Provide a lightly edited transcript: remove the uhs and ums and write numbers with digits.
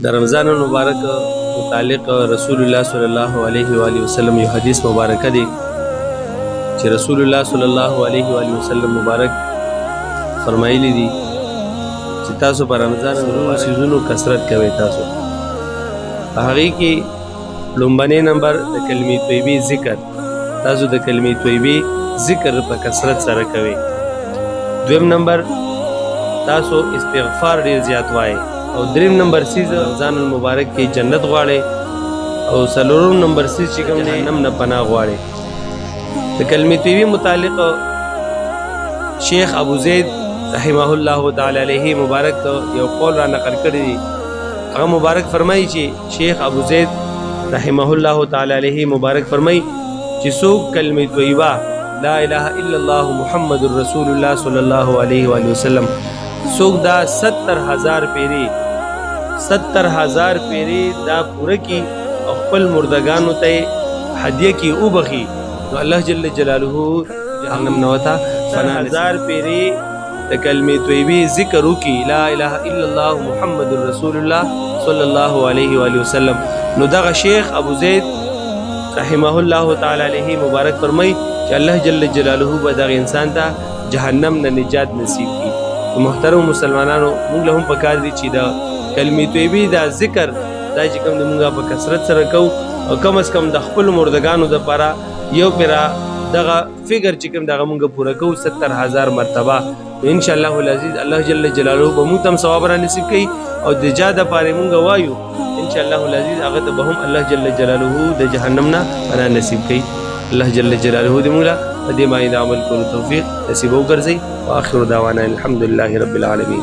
د رمضان مبارک متعلق رسول الله صلی الله علیه و آله وسلم یو حدیث مبارک دی چې رسول الله صلی الله علیه و آله وسلم مبارک فرمایلی دي چې تاسو په رمضان ضرور سيزونو کثرت کوئ. تاسو په هغه کې لومبني نمبر د کلمې طیبه ذکر، تاسو د کلمې طیبه ذکر په کثرت سره کوئ. دویم نمبر تاسو استغفار ډیر زیات وایي. او دریم نمبر سیز رمضان المبارک کې جنت غواړي. او څلورم نمبر سیز چې کوم دی نم نه پناه غواړي. د کلمې طیبه متعلق شیخ ابو زید رحمه الله تعالی علیه مبارک یو قول را نقل کړی دی. هغه مبارک فرمایي چې شیخ ابو زید رحمه الله تعالی علیه مبارک فرمایي چې څوک کلمې طیبه لا اله الا الله محمد رسول الله صلی الله علیه و وسلم څوک دا 70000 پیری دا پوره کی او خپل مردگانو ته هدیه کی او بخي، نو الله جل جلاله جهنم نوتا 1000 پیری د کلمې طیبه ذکر وکي لا اله الا الله محمد رسول الله صلی الله علیه و وسلم. نو دغه شیخ ابو زید رحمه الله تعالی علیه مبارک فرمای چې الله جل جلاله به دغه انسان ته جهنم نه نجات نصیب کړي. محترم مسلمانانو، موږ له هم پکار دي چې دا کلمې طیبه دا ذکر دا چې کوم موږ په کثرت سره کوو او کم از کم د خپل مردگانو د لپاره یو پیرا دغه فکر چې کوم دغه موږ پوره کوو 70000 مرتبه، ان شاء الله العزیز الله جل جلاله به موږ تم ثواب را نصیب کړي. او د جاده پاره موږ وایو ان شاء الله العزیز هغه ته به هم الله جل جلاله د جهنم نه را نصیب کړي. الله جل جلاله دې موږ دې ما عمل کولو توفیق نصیب وګرځي. واخر دعوانا الحمد لله رب العالمين.